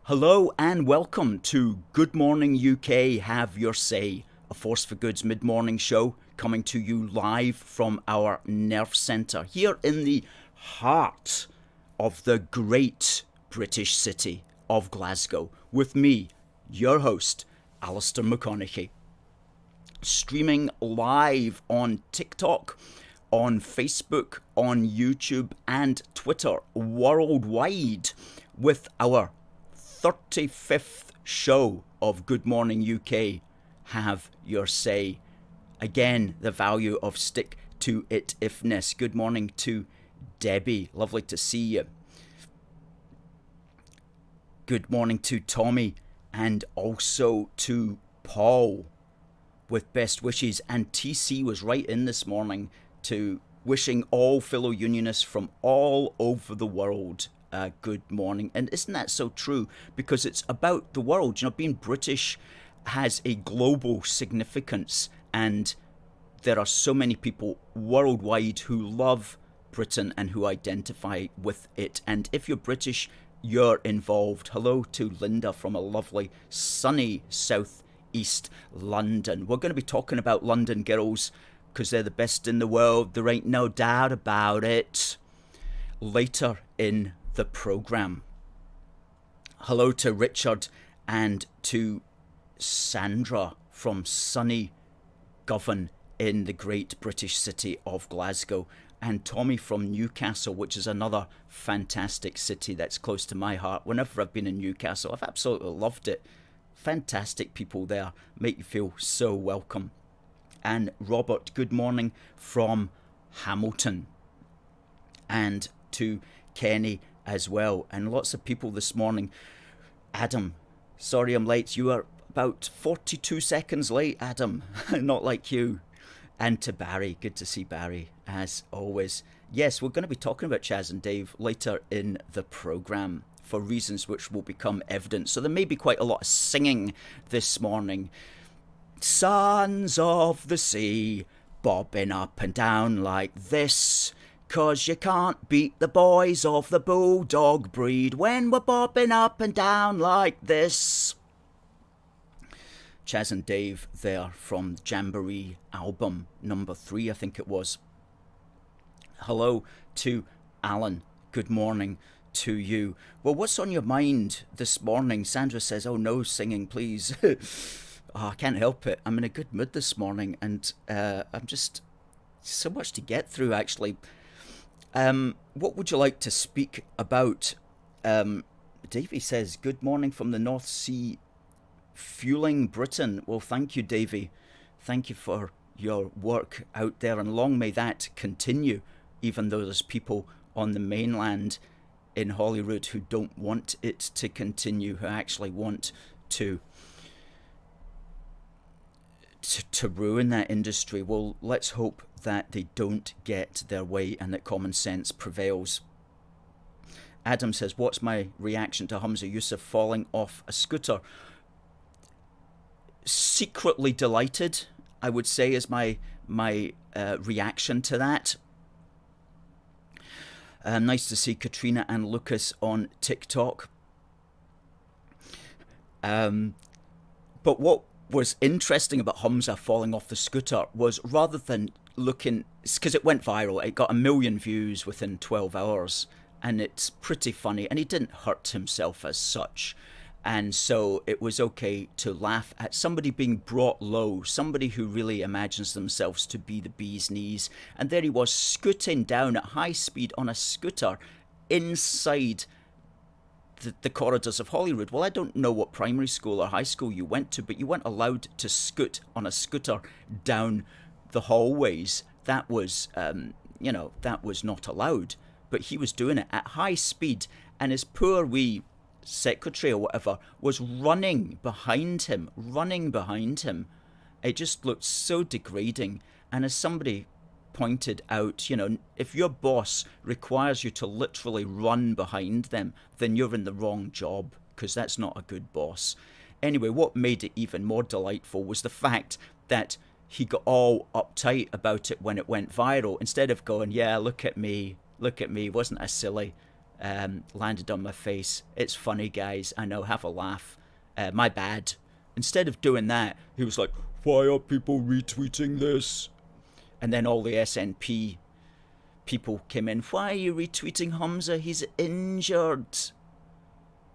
Hello and welcome to Good Morning UK Have Your Say, a Force for Good's mid-morning show coming to you live from our Nerve Centre here in the heart of the great British city of Glasgow with me, your host, Alistair McConnachie. Streaming live on TikTok, on Facebook, on YouTube and Twitter worldwide with our 35th show of Good Morning UK Have Your Say. Again, the value of stick to it-ifness. Good morning to Debbie. Lovely to see you. Good morning to Tommy and also to Paul with best wishes. And TC was right in this morning to wishing all fellow Unionists from all over the world good morning. And isn't that so true? Because it's about the world. You know, being British has a global significance, and there are so many people worldwide who love Britain and who identify with it. And if you're British, you're involved. Hello to Linda from a lovely sunny south east London. We're going to be talking about London girls because they're the best in the world. There ain't no doubt about it. Later in the programme. Hello to Richard and to Sandra from sunny Govan in the great British city of Glasgow, and Tommy from Newcastle, which is another fantastic city that's close to my heart. Whenever I've been in Newcastle, I've absolutely loved it. Fantastic people there, make you feel so welcome. And Robert, good morning from Hamilton. And to Kenny as well, and lots of people this morning. Adam, sorry I'm late. You are about 42 seconds late, Adam. Not like you. And to Barry, good to see Barry as always. Yes, we're going to be talking about Chaz and Dave later in the programme for reasons which will become evident. So there may be quite a lot of singing this morning. Sons of the sea, bobbing up and down like this, 'cause you can't beat the boys of the bulldog breed when we're bobbing up and down like this. Chaz and Dave there from Jamboree album number 3, I think it was. Hello to Alan. Good morning to you. Well, what's on your mind this morning? Sandra says, oh no, singing please. I can't help it. I'm in a good mood this morning, and I'm just so much to get through actually. What would you like to speak about? Davey says, good morning from the North Sea, fueling Britain. Well, thank you, Davey. Thank you for your work out there, and long may that continue, even though there's people on the mainland in Holyrood who don't want it to continue, who actually want to ruin that industry. Well, let's hope that they don't get their way and that common sense prevails. Adam says, what's my reaction to Humza Yousaf falling off a scooter? Secretly delighted, I would say, is my reaction to that. Nice to see Katrina and Lucas on TikTok. But what was interesting about Humza falling off the scooter was, rather than looking, because it went viral, it got 1 million views within 12 hours, and it's pretty funny, and he didn't hurt himself as such, and so it was okay to laugh at somebody being brought low, somebody who really imagines themselves to be the bee's knees, and there he was scooting down at high speed on a scooter inside the corridors of Holyrood. Well, I don't know what primary school or high school you went to, but you weren't allowed to scoot on a scooter down the hallways. That was, that was not allowed. But he was doing it at high speed, and his poor wee secretary or whatever was running behind him. It just looked so degrading. And as somebody pointed out, if your boss requires you to literally run behind them, then you're in the wrong job, because that's not a good boss. Anyway, what made it even more delightful was the fact that he got all uptight about it when it went viral, instead of going, yeah, look at me, wasn't I silly? landed on my face. It's funny, guys. I know, have a laugh. My bad. Instead of doing that, he was like, why are people retweeting this? And then all the SNP people came in. Why are you retweeting Humza? He's injured.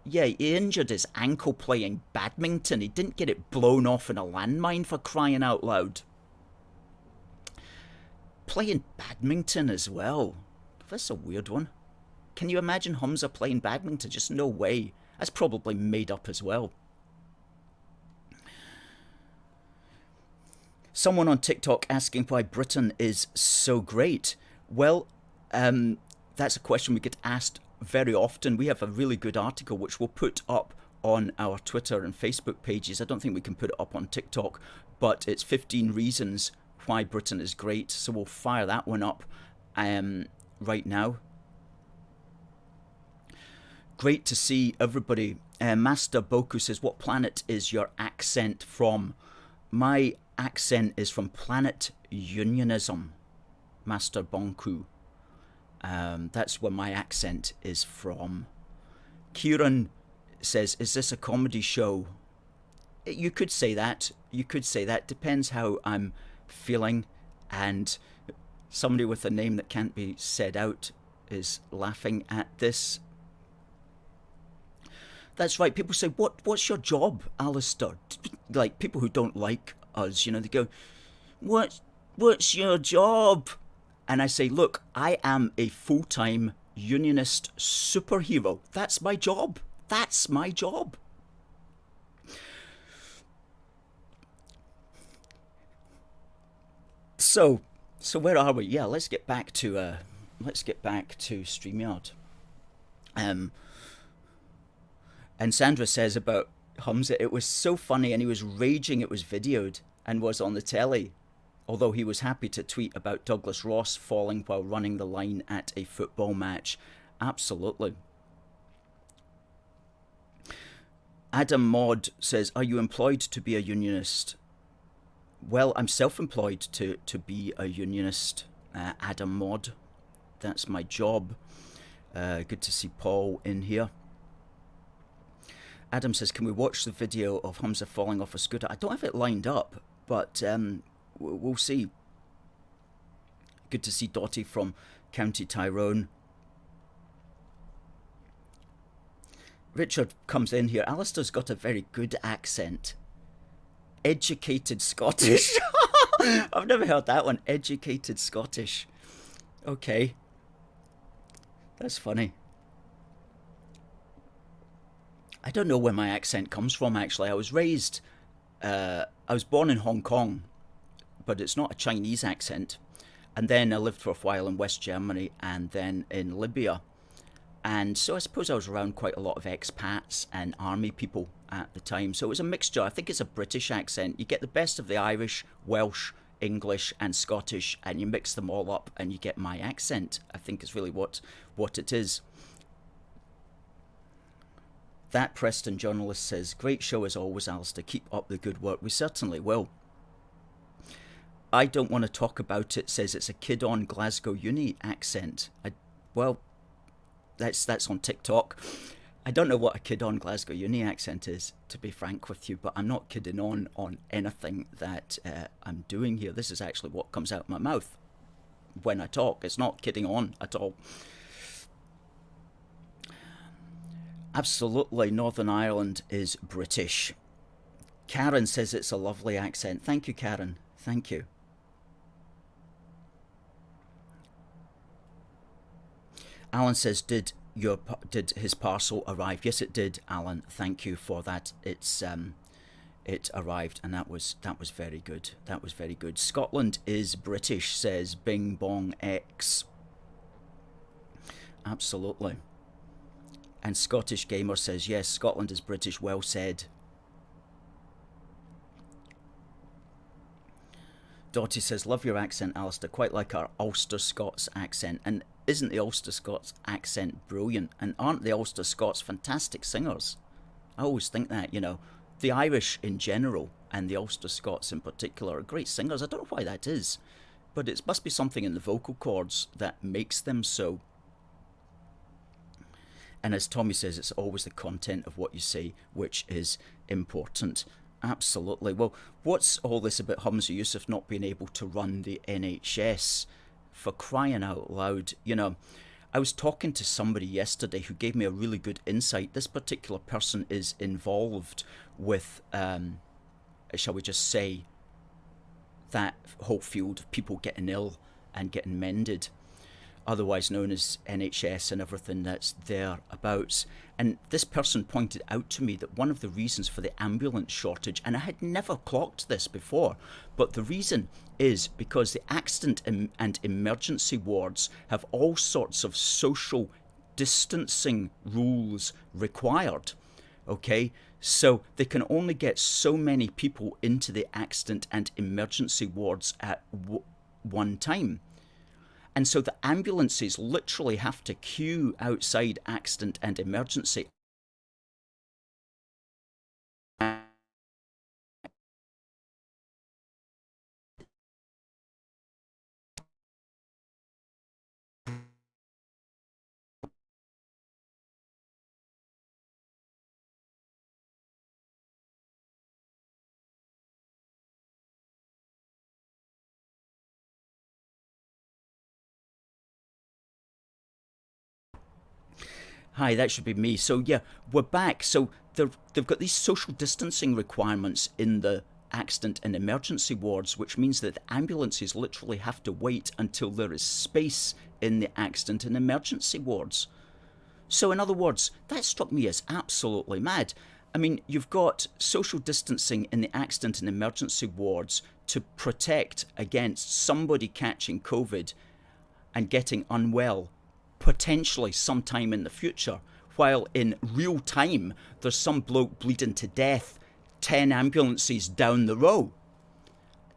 Yeah, he injured his ankle playing badminton. He didn't get it blown off in a landmine, for crying out loud. Playing badminton as well. That's a weird one. Can you imagine Humza playing badminton? Just no way. That's probably made up as well. Someone on TikTok asking why Britain is so great. Well, that's a question we get asked very often. We have a really good article which we'll put up on our Twitter and Facebook pages. I don't think we can put it up on TikTok, but it's 15 reasons why Britain is great. So we'll fire that one up right now. Great to see everybody. Master Boku says, what planet is your accent from? My accent is from planet Unionism, Master Bonku. That's where my accent is from. Kieran says, is this a comedy show? You could say that. You could say that. Depends how I'm feeling. And somebody with a name that can't be said out is laughing at this. That's right. People say, what's your job, Alistair? Like, people who don't like us, you know, they go, what's your job? And I say, look, I am a full-time unionist superhero. That's my job. That's my job. So where are we? Yeah, let's get back to StreamYard. And Sandra says about Humza, it was so funny and he was raging. It was videoed and was on the telly. Although he was happy to tweet about Douglas Ross falling while running the line at a football match. Absolutely. Adam Maud says, are you employed to be a unionist? Well, I'm self-employed to be a unionist, Adam Maud. That's my job. Good to see Paul in here. Adam says, can we watch the video of Humza falling off a scooter? I don't have it lined up, but we'll see. Good to see Dottie from County Tyrone. Richard comes in here. Alistair's got a very good accent. Educated Scottish. I've never heard that one. Educated Scottish. Okay. That's funny. I don't know where my accent comes from, actually. I was born in Hong Kong, but it's not a Chinese accent. And then I lived for a while in West Germany and then in Libya. And so I suppose I was around quite a lot of expats and army people at the time. So it was a mixture. I think it's a British accent. You get the best of the Irish, Welsh, English and Scottish, and you mix them all up and you get my accent. I think is really what it is. That Preston journalist says, great show as always, Alistair. Keep up the good work. We certainly will. I don't want to talk about it, says it's a kid on Glasgow Uni accent. Well, that's on TikTok. I don't know what a kid on Glasgow Uni accent is, to be frank with you, but I'm not kidding on anything that I'm doing here. This is actually what comes out of my mouth when I talk. It's not kidding on at all. Absolutely, Northern Ireland is British. Karen says it's a lovely accent. Thank you, Karen. Thank you. Alan says, did his parcel arrive? Yes, it did, Alan. Thank you for that. It arrived, and that was very good. That was very good. Scotland is British, says Bing Bong X. Absolutely. And Scottish Gamer says, yes, Scotland is British. Well said. Dottie says, love your accent, Alistair. Quite like our Ulster Scots accent. And isn't the Ulster Scots accent brilliant? And aren't the Ulster Scots fantastic singers? I always think that, you know. The Irish in general and the Ulster Scots in particular are great singers. I don't know why that is. But it must be something in the vocal cords that makes them so. And as Tommy says, it's always the content of what you say which is important. Absolutely. Well, what's all this about Humza Yousaf not being able to run the NHS? For crying out loud, you know, I was talking to somebody yesterday who gave me a really good insight. This particular person is involved with, shall we just say, that whole field of people getting ill and getting mended, otherwise known as NHS and everything that's thereabouts. And this person pointed out to me that one of the reasons for the ambulance shortage, and I had never clocked this before, but the reason is because the accident and emergency wards have all sorts of social distancing rules required. Okay, so they can only get so many people into the accident and emergency wards at one time. And so the ambulances literally have to queue outside accident and emergency. Hi, that should be me. So yeah, we're back. So they've got these social distancing requirements in the accident and emergency wards, which means that the ambulances literally have to wait until there is space in the accident and emergency wards. So in other words, that struck me as absolutely mad. I mean, you've got social distancing in the accident and emergency wards to protect against somebody catching COVID and getting unwell potentially sometime in the future, while in real time there's some bloke bleeding to death 10 ambulances down the row.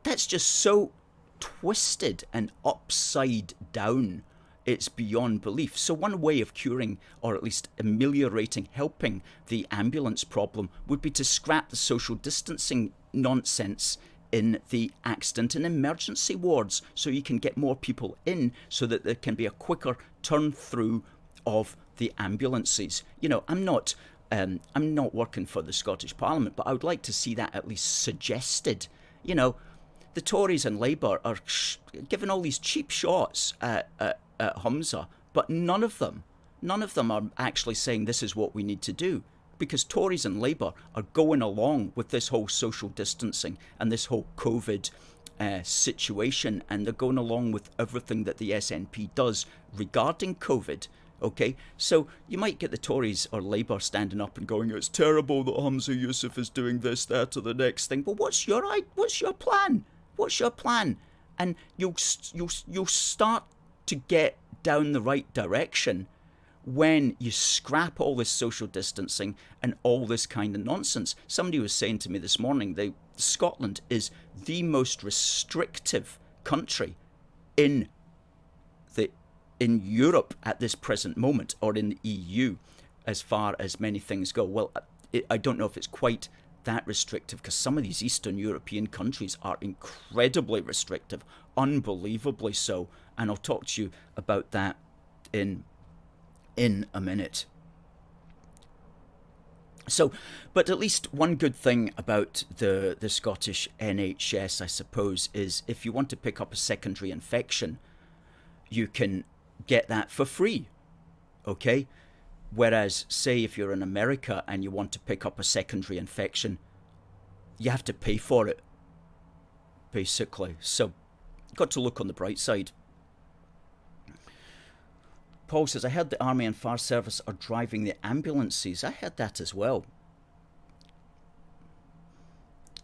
That's just so twisted and upside down, it's beyond belief. So one way of curing, or at least ameliorating, helping the ambulance problem would be to scrap the social distancing nonsense in the accident and emergency wards, so you can get more people in, so that there can be a quicker turn through of the ambulances. You know, I'm not working for the Scottish Parliament, but I would like to see that at least suggested. You know, the Tories and Labour are giving all these cheap shots at Humza, but none of them are actually saying this is what we need to do. Because Tories and Labour are going along with this whole social distancing and this whole COVID situation, and they're going along with everything that the SNP does regarding COVID. Okay, so you might get the Tories or Labour standing up and going, "It's terrible that Humza Yousaf is doing this, that, or the next thing." But what's your plan? What's your plan? And you'll start to get down the right direction when you scrap all this social distancing and all this kind of nonsense. Somebody was saying to me this morning that Scotland is the most restrictive country in Europe at this present moment, or in the EU, as far as many things go. Well, I don't know if it's quite that restrictive, because some of these Eastern European countries are incredibly restrictive, unbelievably so, and I'll talk to you about that in a minute. So, but at least one good thing about the Scottish NHS, I suppose, is if you want to pick up a secondary infection, you can get that for free, okay? Whereas, say, if you're in America and you want to pick up a secondary infection, you have to pay for it, basically. So, got to look on the bright side. Paul says, I heard the Army and Fire Service are driving the ambulances. I heard that as well.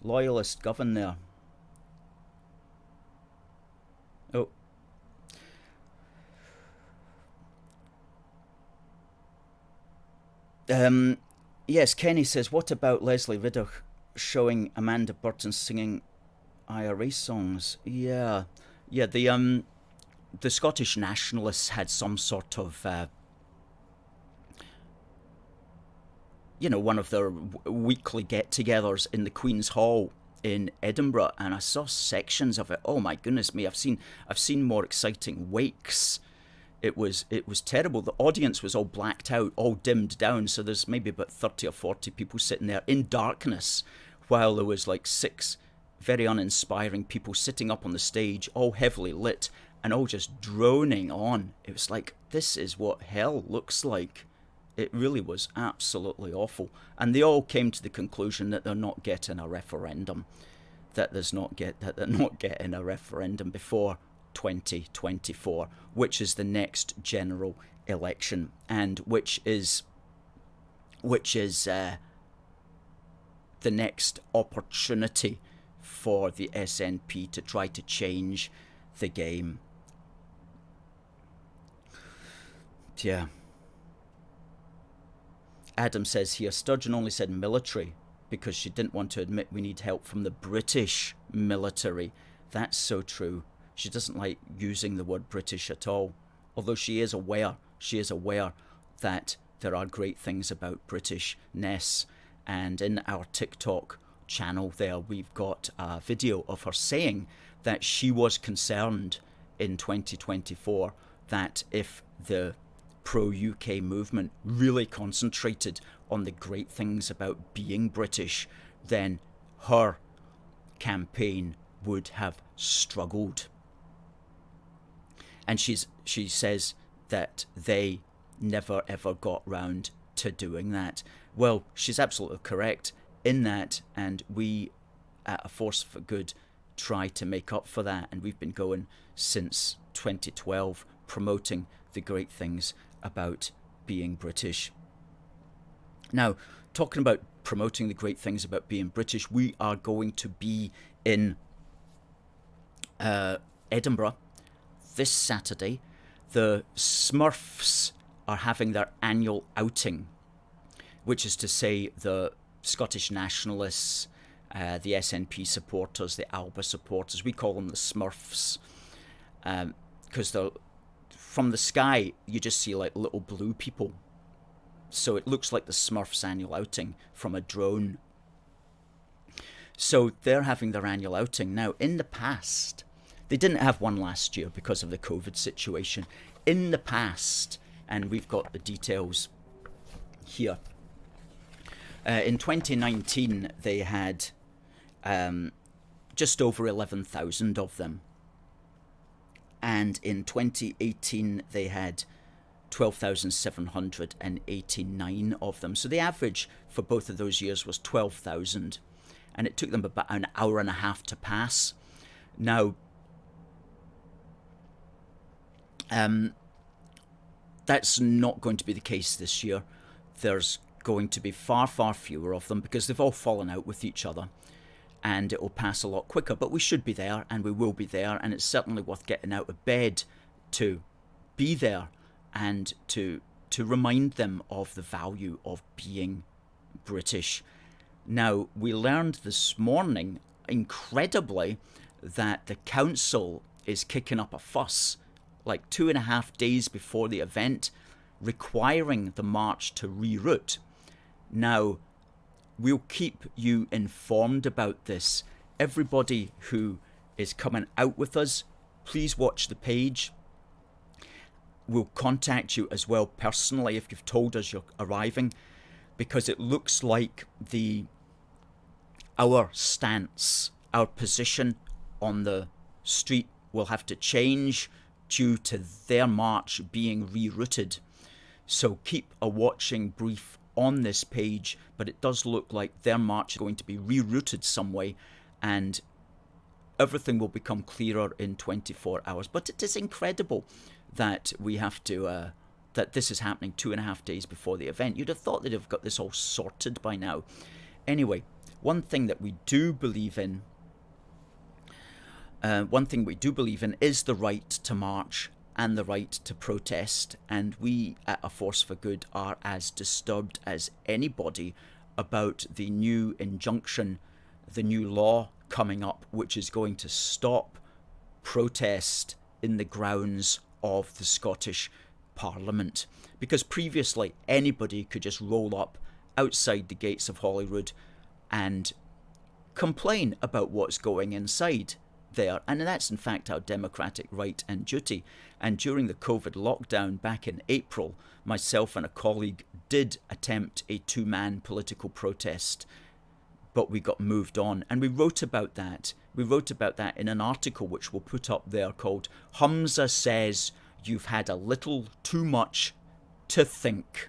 Loyalist govern there. Oh. Yes, Kenny says, what about Leslie Riddoch showing Amanda Burton singing IRA songs? Yeah, the Scottish nationalists had some sort of, one of their weekly get-togethers in the Queen's Hall in Edinburgh, and I saw sections of it. Oh my goodness me! I've seen more exciting wakes it was terrible. The audience was all blacked out, all dimmed down, so there's maybe about 30 or 40 people sitting there in darkness, while there was like 6 very uninspiring people sitting up on the stage, all heavily lit, and all just droning on. It was like, this is what hell looks like. It really was absolutely awful. And they all came to the conclusion that they're not getting a referendum, that they're not getting a referendum before 2024, which is the next general election, and which is the next opportunity for the SNP to try to change the game. Yeah. Adam says here, Sturgeon only said military because she didn't want to admit we need help from the British military. That's so true. She doesn't like using the word British at all, although she is aware that there are great things about Britishness. And in our TikTok channel there, we've got a video of her saying that she was concerned in 2024 that if the pro-UK movement really concentrated on the great things about being British, then her campaign would have struggled. And she says that they never ever got round to doing that. Well, she's absolutely correct in that, and we at A Force for Good try to make up for that, and we've been going since 2012 promoting the great things about being British. Now, talking about promoting the great things about being British, we are going to be in Edinburgh this Saturday. The Smurfs are having their annual outing, which is to say the Scottish nationalists, the SNP supporters, the Alba supporters. We call them the Smurfs because they're from the sky, you just see like little blue people. So it looks like the Smurfs annual outing from a drone. So they're having their annual outing. Now, in the past, they didn't have one last year because of the COVID situation. In the past, and we've got the details here. In 2019, they had just over 11,000 of them. And in 2018, they had 12,789 of them. So the average for both of those years was 12,000. And it took them about an hour and a half to pass. Now, that's not going to be the case this year. There's going to be far, far fewer of them because they've all fallen out with each other. And it will pass a lot quicker, but we should be there, and we will be there, and it's certainly worth getting out of bed to be there and to remind them of the value of being British. Now, we learned this morning, incredibly, that the council is kicking up a fuss like 2.5 days before the event, requiring the march to reroute. Now, we'll keep you informed about this. Everybody who is coming out with us, please watch the page. We'll contact you as well personally if you've told us you're arriving, because it looks like our stance, our position on the street will have to change due to their march being rerouted. So keep a watching brief on this page, but it does look like their march is going to be rerouted some way, and everything will become clearer in 24 hours. But it is incredible that we have to that this is happening 2.5 days before the event. You'd have thought they'd have got this all sorted by now. Anyway, one thing we do believe in is the right to march and the right to protest, and we at A Force for Good are as disturbed as anybody about the new injunction, the new law coming up, which is going to stop protest in the grounds of the Scottish Parliament. Because previously anybody could just roll up outside the gates of Holyrood and complain about what's going inside. there, and that's in fact our democratic right and duty. And during the COVID lockdown back in April, myself and a colleague did attempt a two-man political protest, but we got moved on, and we wrote about that. We wrote about that in an article which we'll put up there called Humza Says You've Had a Little Too Much to Think.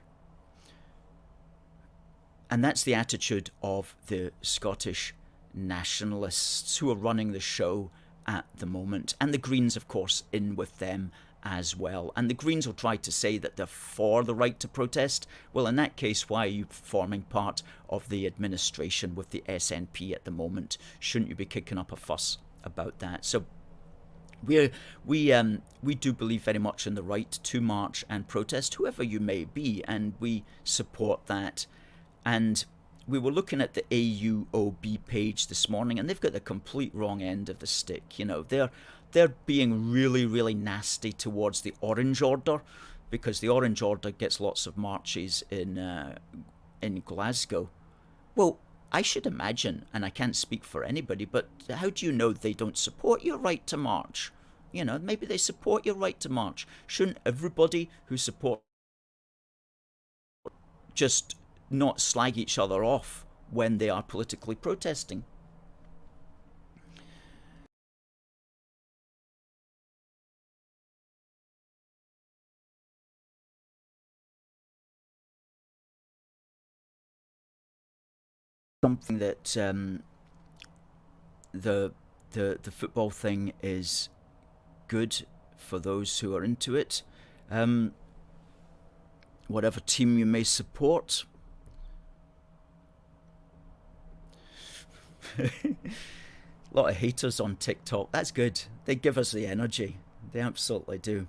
And that's the attitude of the Scottish nationalists who are running the show at the moment. And the Greens, of course, in with them as well. And the Greens will try to say that they're for the right to protest. Well, in that case, why are you forming part of the administration with the SNP at the moment? Shouldn't you be kicking up a fuss about that? So we do believe very much in the right to march and protest, whoever you may be, and we support that. And we were looking at the AUOB page this morning, and they've got the complete wrong end of the stick. You know, they're being really, really nasty towards the Orange Order, because the Orange Order gets lots of marches in Glasgow. Well, I should imagine, and I can't speak for anybody, but how do you know they don't support your right to march? You know, maybe they support your right to march. Shouldn't everybody who supports just not slag each other off when they are politically protesting? Something that the football thing is good for those who are into it. Whatever team you may support. A lot of haters on TikTok. That's good. They give us the energy. They absolutely do.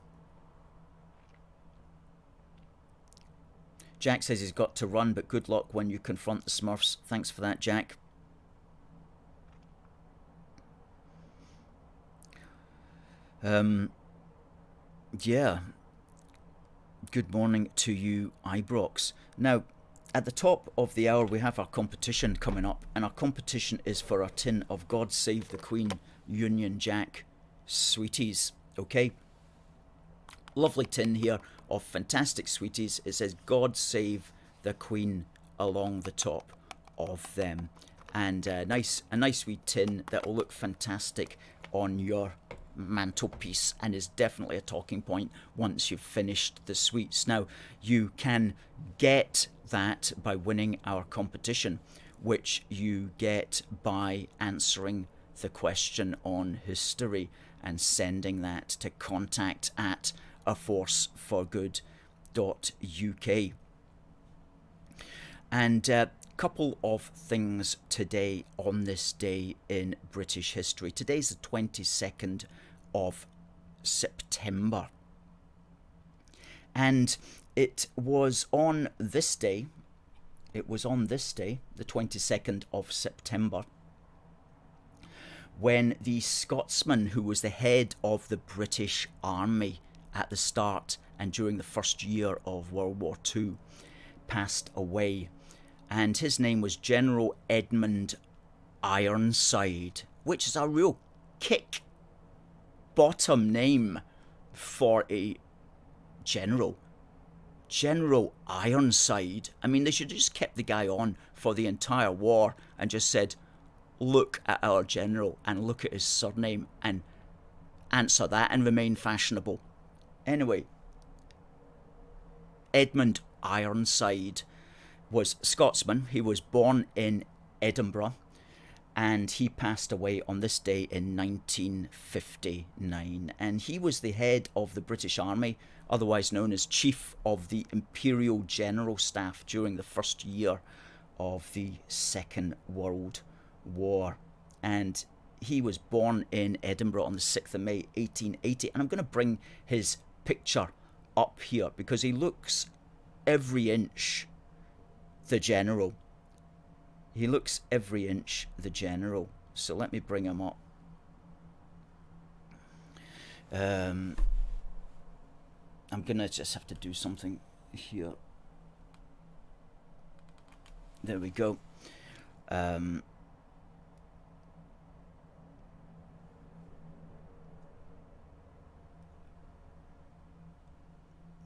Jack says he's got to run, but good luck when you confront the Smurfs. Thanks for that, Jack. Yeah. Good morning to you, Ibrox. Now, at the top of the hour, we have our competition coming up, and our competition is for our tin of God Save the Queen Union Jack sweeties. Okay? Lovely tin here of fantastic sweeties. It says God Save the Queen along the top of them, and a nice wee tin that will look fantastic on your mantelpiece, and is definitely a talking point once you've finished the sweets. Now, you can get that by winning our competition, which you get by answering the question on history and sending that to contact@aforceforgood.uk. And a couple of things today on this day in British history. Today's the 22nd of September. And it was on this day, the 22nd of September, when the Scotsman who was the head of the British Army at the start and during the first year of World War II passed away. And his name was General Edmund Ironside, which is a real kick bottom name for a general. General Ironside. I mean, they should have just kept the guy on for the entire war and just said, look at our general and look at his surname and answer that and remain fashionable. Anyway, Edmund Ironside was Scotsman. He was born in Edinburgh, and he passed away on this day in 1959. And he was the head of the British Army, otherwise known as Chief of the Imperial General Staff during the first year of the Second World War. And he was born in Edinburgh on the 6th of May 1880. And I'm going to bring his picture up here because he looks every inch the general. He looks every inch the general. So let me bring him up. I'm gonna just have to do something here. There we go.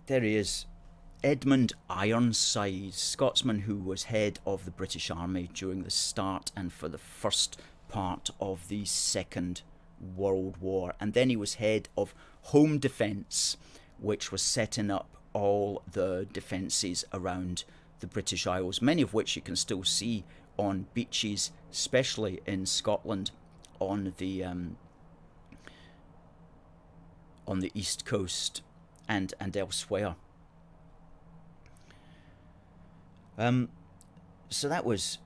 There he is. Edmund Ironside, Scotsman who was head of the British Army during the start and for the first part of the Second World War. And then he was head of Home Defence, which was setting up all the defences around the British Isles, many of which you can still see on beaches, especially in Scotland, on the east coast and elsewhere. So that was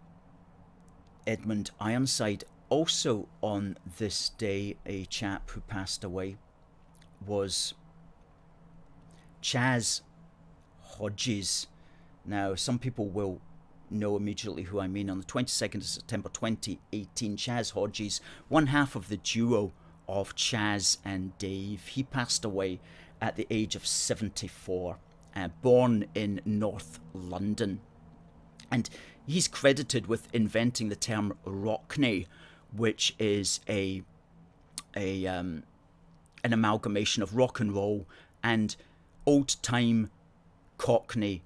Edmund Ironside. Also on this day, a chap who passed away was Chas Hodges. Now, some people will know immediately who I mean. On the 22nd of September 2018, Chas Hodges, one half of the duo of Chas and Dave, he passed away at the age of 74, born in North London. And he's credited with inventing the term Rockney, which is an amalgamation of rock and roll and old-time Cockney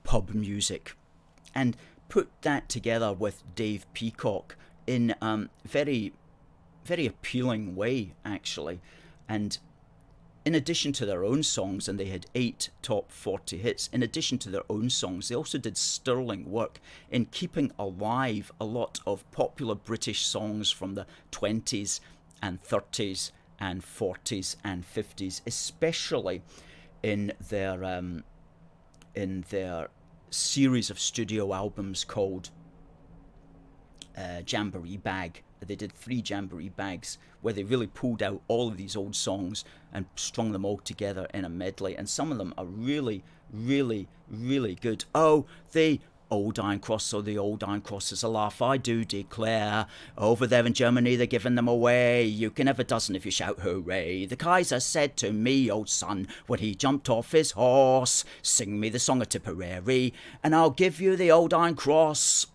pub music, and put that together with Dave Peacock in a very, very appealing way, actually. And in addition to their own songs, and they had 8 top 40 hits, in addition to their own songs, they also did sterling work in keeping alive a lot of popular British songs from the 20s and 30s and 40s and 50s, especially in their series of studio albums called Jamboree Bag. They did 3 Jamboree Bags where they really pulled out all of these old songs and strung them all together in a medley, and some of them are really, really, really good. Oh, the Old Iron Cross, so the Old Iron Cross is a laugh, I do declare. Over there in Germany they're giving them away. You can have a dozen if you shout hooray. The Kaiser said to me, old son, when he jumped off his horse, sing me the song of Tipperary, and I'll give you the Old Iron Cross.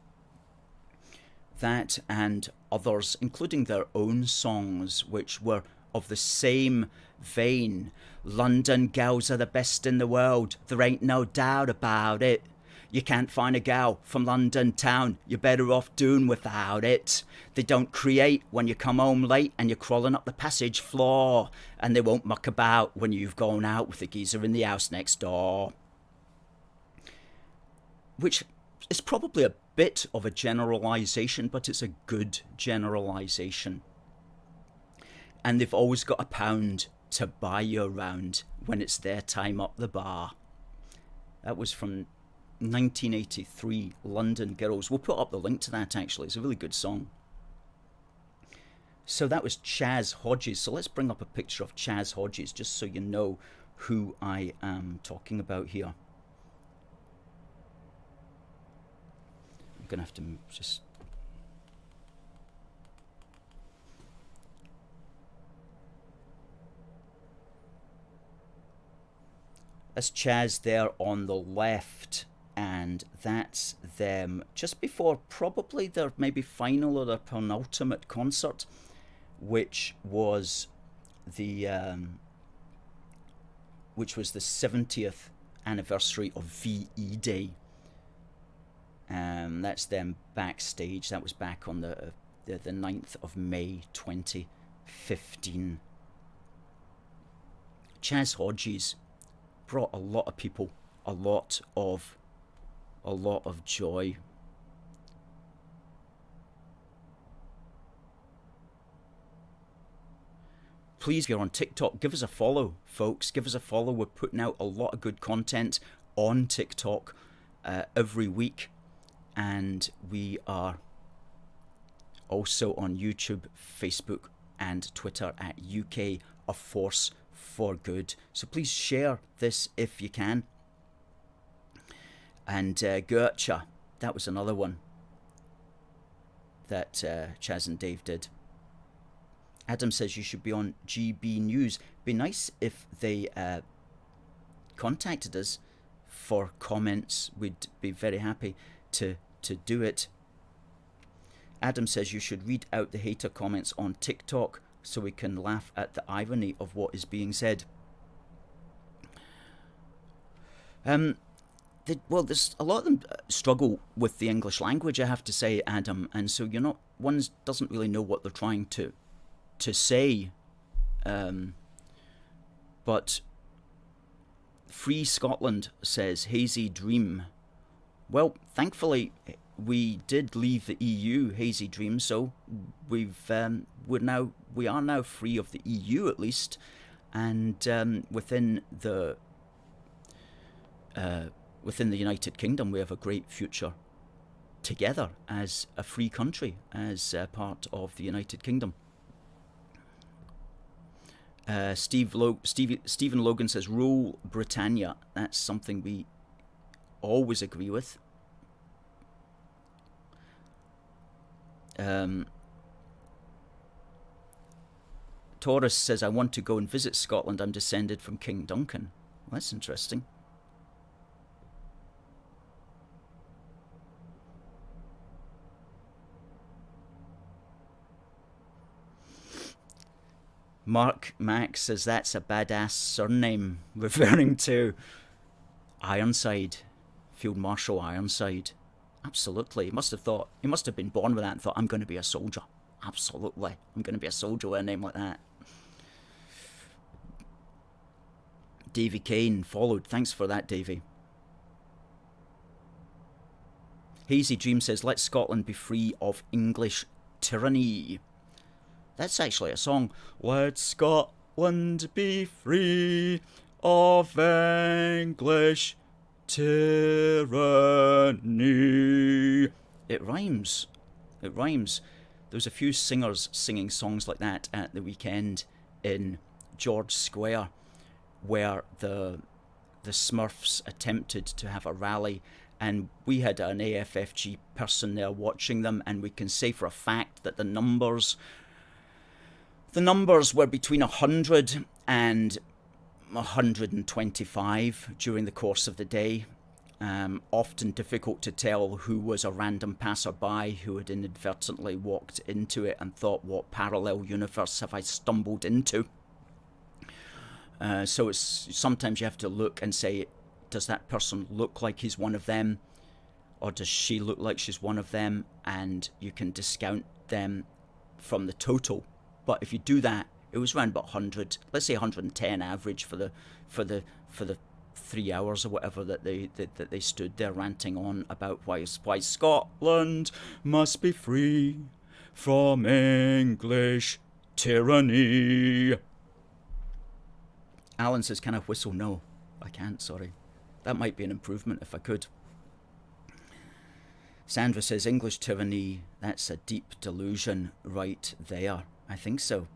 That and others, including their own songs, which were of the same vein. London gals are the best in the world, there ain't no doubt about it. You can't find a gal from London town, you're better off doing without it. They don't create when you come home late and you're crawling up the passage floor, and they won't muck about when you've gone out with the geezer in the house next door. Which is probably a bit of a generalisation, but it's a good generalisation. And they've always got £1 to buy you around when it's their time up the bar. That was from 1983, London Girls. We'll put up the link to that, actually. It's a really good song. So that was Chas Hodges. So let's bring up a picture of Chas Hodges just so you know who I am talking about here. I'm going to have to just... That's Chas there on the left, and that's them just before probably their maybe final or their penultimate concert, which was the 70th anniversary of VE Day. That's them backstage. That was back on the 9th of May 2015. Chas Hodges brought a lot of people a lot of joy. Please, if you're on TikTok, give us a follow, folks. Give us a follow. We're putting out a lot of good content on TikTok every week, and we are also on YouTube, Facebook, and Twitter at UK A Force for Good. So please share this if you can. And Gertcha, that was another one that Chas and Dave did. Adam says you should be on GB News. Be nice if they contacted us for comments. We'd be very happy to do it. Adam says you should read out the hater comments on TikTok so we can laugh at the irony of what is being said. There's a lot of them struggle with the English language, I have to say, Adam, and so one doesn't really know what they're trying to say. But Free Scotland says hazy dream. Well, thankfully we did leave the EU, hazy dream, so we are now free of the EU at least, and within the United Kingdom we have a great future together as a free country, as part of the United Kingdom. Stephen Logan says rule Britannia. That's something we always agree with. Taurus says, I want to go and visit Scotland. I'm descended from King Duncan. Well, that's interesting. Mark Max says that's a badass surname, referring to Ironside, Field Marshal Ironside. Absolutely. He must have been born with that and thought, I'm going to be a soldier. Absolutely. I'm going to be a soldier with a name like that. Davy Kane followed. Thanks for that, Davy. Hazy Dream says, let Scotland be free of English tyranny. That's actually a song. Let Scotland be free of English tyranny. It rhymes. It rhymes. There was a few singers singing songs like that at the weekend in George Square, where the Smurfs attempted to have a rally, and we had an AFFG person there watching them, and we can say for a fact that the numbers were between 100 and 125 during the course of the day. Often difficult to tell who was a random passerby who had inadvertently walked into it and thought, what parallel universe have I stumbled into? So it's sometimes you have to look and say, does that person look like he's one of them? Or does she look like she's one of them? And you can discount them from the total. But if you do that, it was around about 100, let's say 110 average for the 3 hours or whatever that they stood there ranting on about why Scotland must be free from English tyranny. Alan says, can I whistle? No, I can't, sorry. That might be an improvement if I could. Sandra says, English tyranny, that's a deep delusion right there. I think so.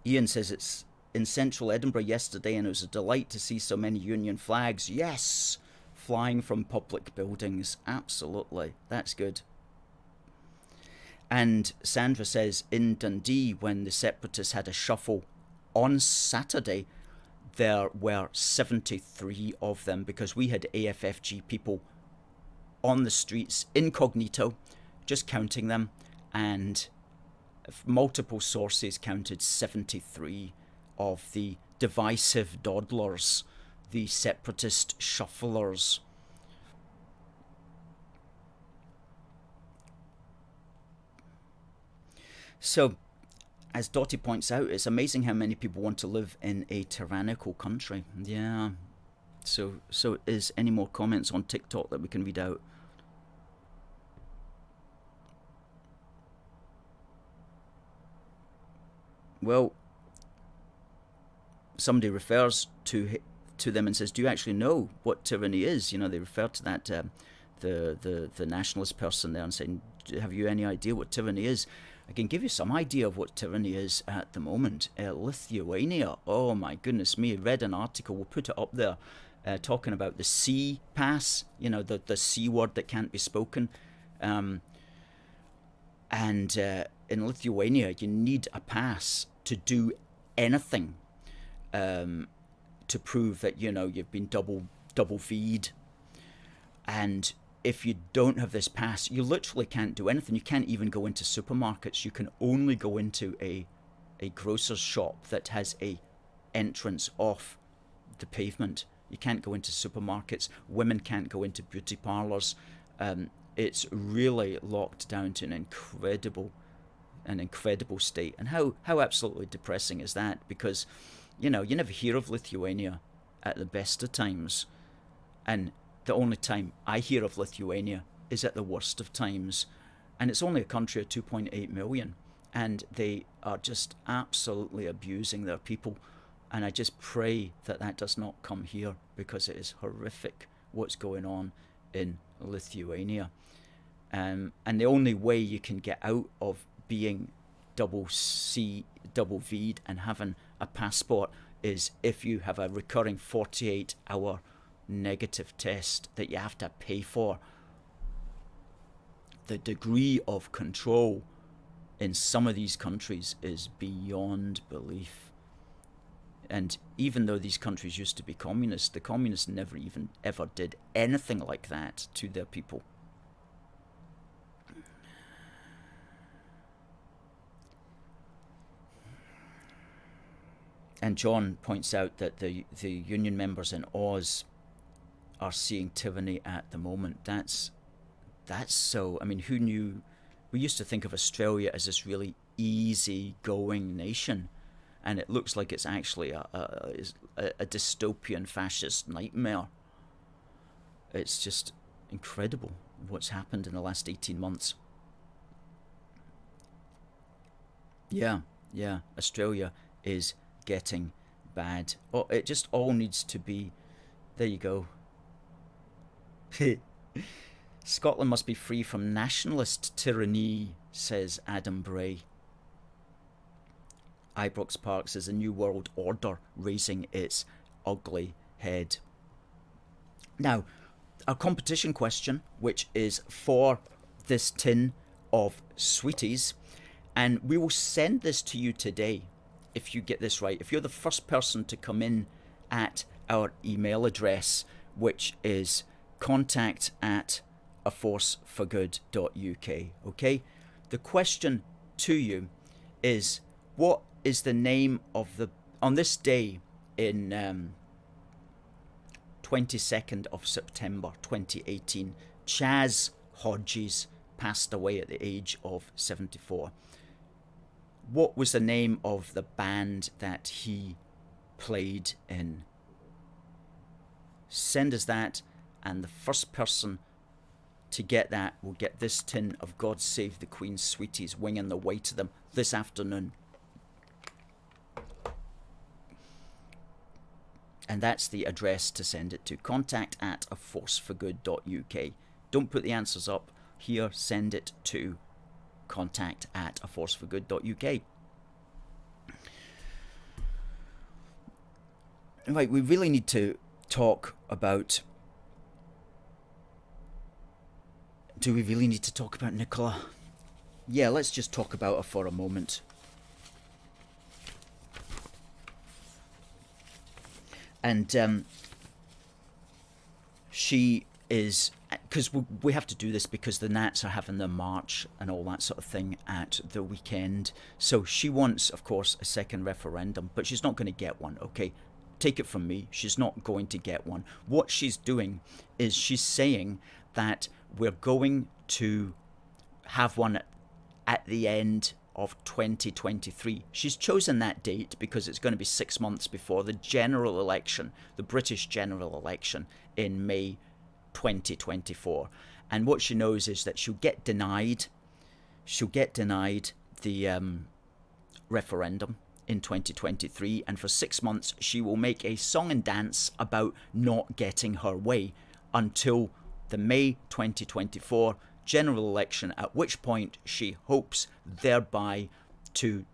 Ian says it's in central Edinburgh yesterday and it was a delight to see so many Union flags. Yes! Flying from public buildings. Absolutely. That's good. And Sandra says in Dundee, when the separatists had a shuffle on Saturday, there were 73 of them because we had AFFG people on the streets incognito, just counting them, and multiple sources counted 73 of the divisive dawdlers, the separatist shufflers. So, as Dottie points out, it's amazing how many people want to live in a tyrannical country. Yeah. So is any more comments on TikTok that we can read out? Well, somebody refers to them and says, do you actually know what tyranny is? You know, they refer to that, the nationalist person there and saying, have you any idea what tyranny is? I can give you some idea of what tyranny is at the moment. Lithuania, oh my goodness me, read an article, we'll put it up there, talking about the C pass, you know, the C word that can't be spoken. And in Lithuania, you need a pass to do anything, to prove that, you know, you've been double V'd. And if you don't have this pass, you literally can't do anything. You can't even go into supermarkets. You can only go into a grocer's shop that has a entrance off the pavement. You can't go into supermarkets. Women can't go into beauty parlours. It's really locked down to an incredible state. And how absolutely depressing is that? Because, you never hear of Lithuania at the best of times. And the only time I hear of Lithuania is at the worst of times. And it's only a country of 2.8 million. And they are just absolutely abusing their people. And I just pray that that does not come here, because it is horrific what's going on in Lithuania. And the only way you can get out of being double V'd and having a passport is if you have a recurring 48-hour negative test that you have to pay for. The degree of control in some of these countries is beyond belief. And even though these countries used to be communist, the communists never even ever did anything like that to their people. And John points out that the union members in Oz are seeing tyranny at the moment. That's so. I mean, who knew? We used to think of Australia as this really easy-going nation. And it looks like it's actually a dystopian fascist nightmare. It's just incredible what's happened in the last 18 months. Yeah, Australia is getting bad. Oh, it just all needs to be... There you go. Scotland must be free from nationalist tyranny, says Adam Bray. Ibrox Park says a new world order raising its ugly head. Now, our competition question, which is for this tin of sweeties, and we will send this to you today if you get this right. If you're the first person to come in at our email address, which is contact@aforceforgood.uk, okay? The question to you is, what is the name of the... On this day in 22nd of September 2018, Chaz Hodges passed away at the age of 74. What was the name of the band that he played in? Send us that, and the first person to get that will get this tin of God Save the Queen sweeties winging the way to them this afternoon. And that's the address to send it to, contact@aforceforgood.uk. Don't put the answers up here, send it to contact@aforceforgood.uk. Right, we really need to talk about... Do we really need to talk about Nicola? Yeah, let's just talk about her for a moment. And she is... Because we have to do this because the Nats are having their march and all that sort of thing at the weekend. So she wants, of course, a second referendum, but she's not going to get one, okay? Take it from me, she's not going to get one. What she's doing is she's saying that we're going to have one at the end of 2023. She's chosen that date because it's going to be 6 months before the general election, the British general election in May 2024. And what she knows is that she'll get denied the referendum in 2023, and for 6 months she will make a song and dance about not getting her way until the May 2024 general election, at which point she hopes thereby to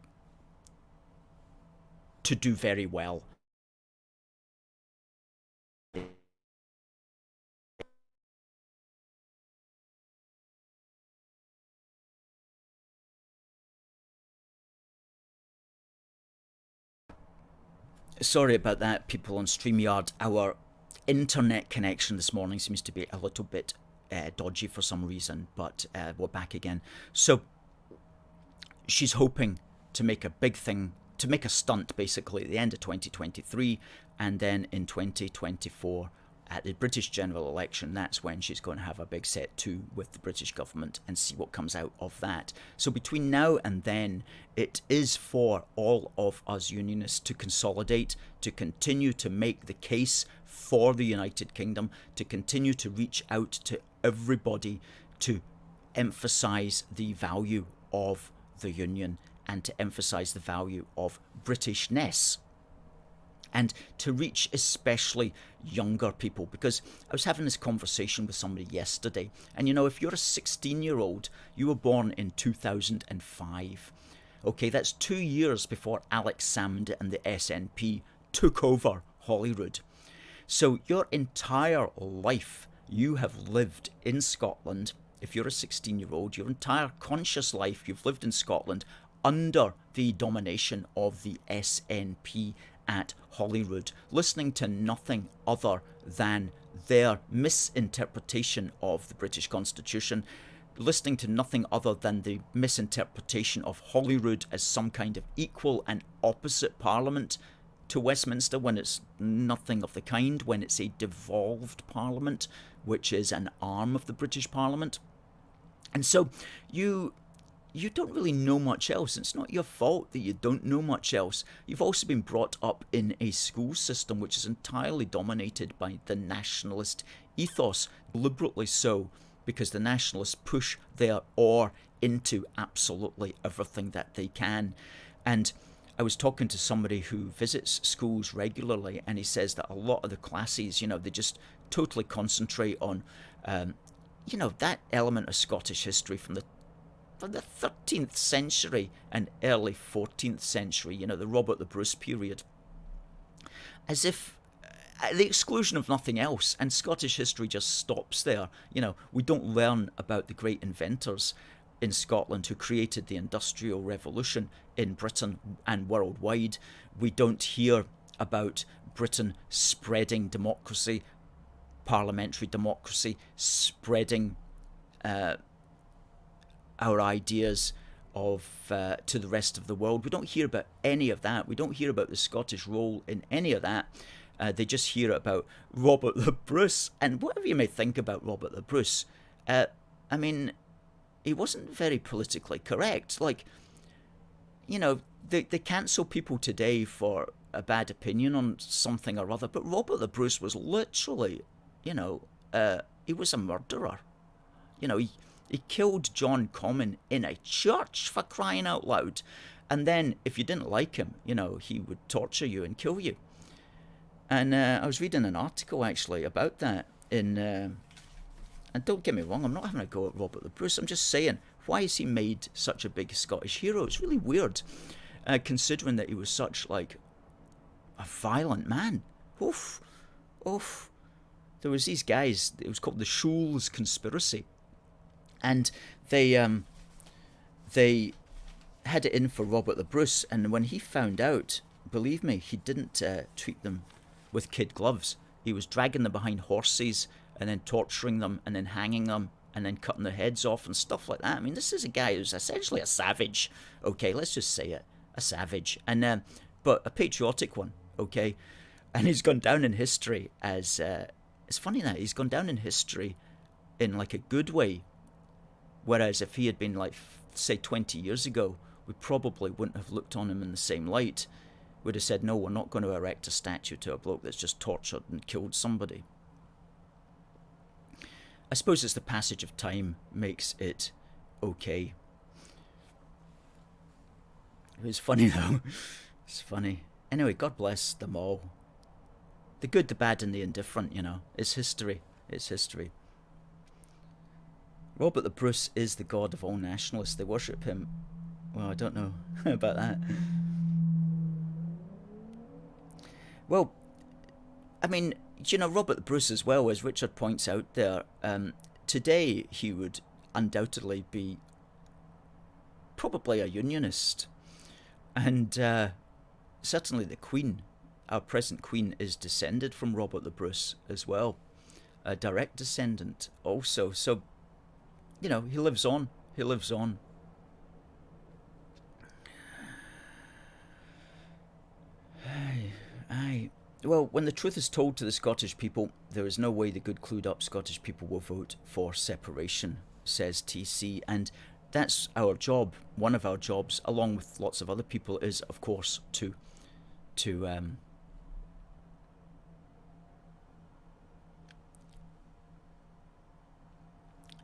do very well. Sorry about that, people on StreamYard. Our internet connection this morning seems to be a little bit dodgy for some reason, but we're back again. So she's hoping to make a big thing, to make a stunt basically at the end of 2023, And then in 2024, at the British general election, that's when she's going to have a big set to with the British government and see what comes out of that. So between now and then, it is for all of us Unionists to consolidate, to continue to make the case for the United Kingdom, to continue to reach out to everybody, to emphasise the value of the Union and to emphasise the value of Britishness. And to reach especially younger people, because I was having this conversation with somebody yesterday, and you know, if you're a 16-year-old, you were born in 2005. Okay, that's 2 years before Alex Salmond and the SNP took over Holyrood. So your entire life you have lived in Scotland. If you're a 16-year-old, your entire conscious life you've lived in Scotland under the domination of the SNP at Holyrood, listening to nothing other than their misinterpretation of the British Constitution, listening to nothing other than the misinterpretation of Holyrood as some kind of equal and opposite parliament to Westminster, when it's nothing of the kind, when it's a devolved parliament, which is an arm of the British Parliament. And so you don't really know much else. It's not your fault that you don't know much else. You've also been brought up in a school system which is entirely dominated by the nationalist ethos, deliberately so, because the nationalists push their oar into absolutely everything that they can. And I was talking to somebody who visits schools regularly, and he says that a lot of the classes, you know, they just totally concentrate on, you know, that element of Scottish history from the 13th century and early 14th century, you know, the Robert the Bruce period, as if at the exclusion of nothing else. And Scottish history just stops there. You know, we don't learn about the great inventors in Scotland who created the Industrial Revolution in Britain and worldwide. We don't hear about Britain spreading democracy, parliamentary democracy, spreading our ideas of to the rest of the world. We don't hear about any of that. We don't hear about the Scottish role in any of that. They just hear about Robert the Bruce. And whatever you may think about Robert the Bruce, I mean, he wasn't very politically correct. Like, you know, they cancel people today for a bad opinion on something or other, but Robert the Bruce was literally, you know, he was a murderer. You know, he killed John Comyn in a church, for crying out loud. And then, if you didn't like him, you know, he would torture you and kill you. And I was reading an article, actually, about that in... and don't get me wrong, I'm not having a go at Robert the Bruce. I'm just saying, why is he made such a big Scottish hero? It's really weird, considering that he was such, like, a violent man. Oof. Oof. There was these guys, it was called the Shoals Conspiracy. And they had it in for Robert the Bruce, and when he found out, believe me, he didn't treat them with kid gloves. He was dragging them behind horses and then torturing them and then hanging them and then cutting their heads off and stuff like that. I mean, this is a guy who's essentially a savage. Okay, let's just say it, a savage, and but a patriotic one. Okay, and he's gone down in history as it's funny that he's gone down in history in like a good way. Whereas if he had been like, say, 20 years ago, we probably wouldn't have looked on him in the same light. We'd have said, no, we're not going to erect a statue to a bloke that's just tortured and killed somebody. I suppose it's the passage of time makes it okay. It was funny, though. It's funny. Anyway, God bless them all. The good, the bad, and the indifferent, you know. It's history. It's history. Robert the Bruce is the god of all nationalists. They worship him. Well, I don't know about that. Well, I mean, you know, Robert the Bruce as well, as Richard points out there, today he would undoubtedly be probably a Unionist. And certainly the Queen, our present Queen, is descended from Robert the Bruce as well. A direct descendant also. So, you know, he lives on. He lives on. Aye. Well, when the truth is told to the Scottish people, there is no way the good clued up Scottish people will vote for separation, says TC. And that's our job. One of our jobs, along with lots of other people, is of course to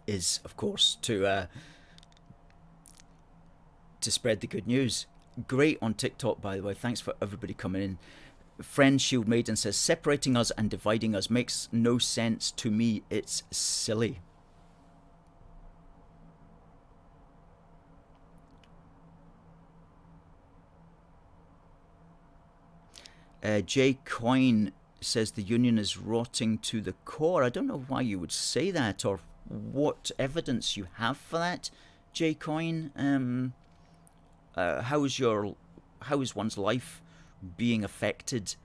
is of course to spread the good news. Great on TikTok, by the way. Thanks for everybody coming in. Friend Shield Maiden says, separating us and dividing us makes no sense to me. It's silly. J Coin says the union is rotting to the core. I don't know why you would say that, or what evidence you have for that, J Coin. How is one's life being affected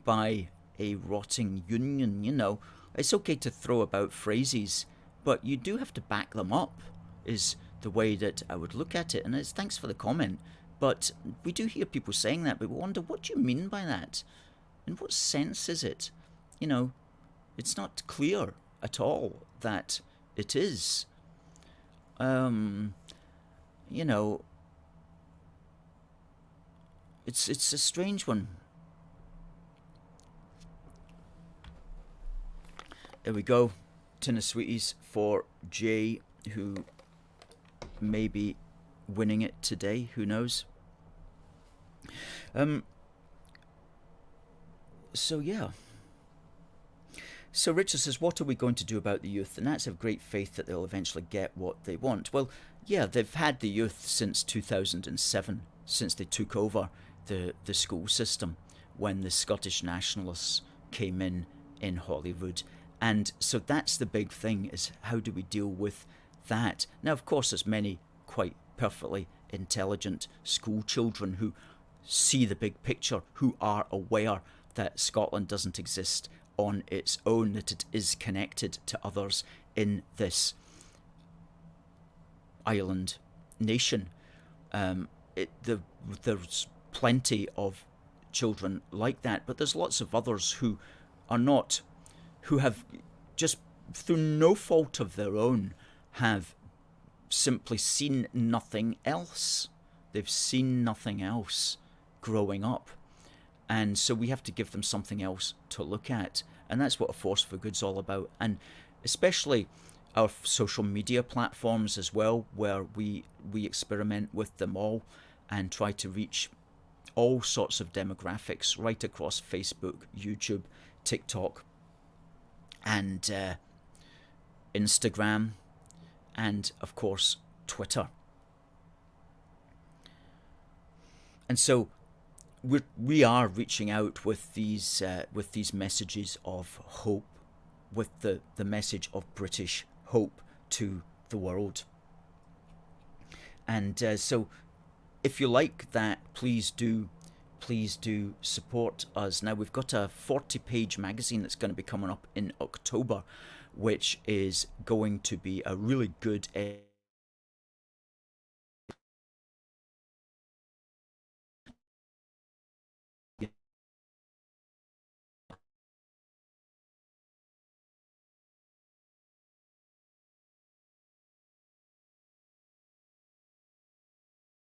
by a rotting union? You know, it's okay to throw about phrases, but you do have to back them up, is the way that I would look at it. And it's thanks for the comment. But we do hear people saying that, but we wonder, what do you mean by that? In what sense is it? You know, it's not clear at all that it is. You know, it's a strange one. There we go. Tin of sweeties for Jay, who may be winning it today. Who knows? So yeah. So Richard says, what are we going to do about the youth? The Nats have great faith that they'll eventually get what they want. Well, yeah, they've had the youth since 2007, since they took over the school system, when the Scottish nationalists came in Holyrood. And so that's the big thing, is how do we deal with that? Now, of course, there's many quite perfectly intelligent school children who see the big picture, who are aware that Scotland doesn't exist on its own, that it is connected to others in this island nation. There's plenty of children like that, but there's lots of others who are not, who have just, through no fault of their own, have simply seen nothing else. They've seen nothing else growing up. And so we have to give them something else to look at. And that's what A Force for Good's all about. And especially our social media platforms as well, where we experiment with them all and try to reach all sorts of demographics right across Facebook, YouTube, TikTok, and Instagram, and of course Twitter. And so we are reaching out with these messages of hope, with the message of British hope to the world. And so if you like that, please do support us. Now, we've got a 40-page magazine that's going to be coming up in October, which is going to be a really good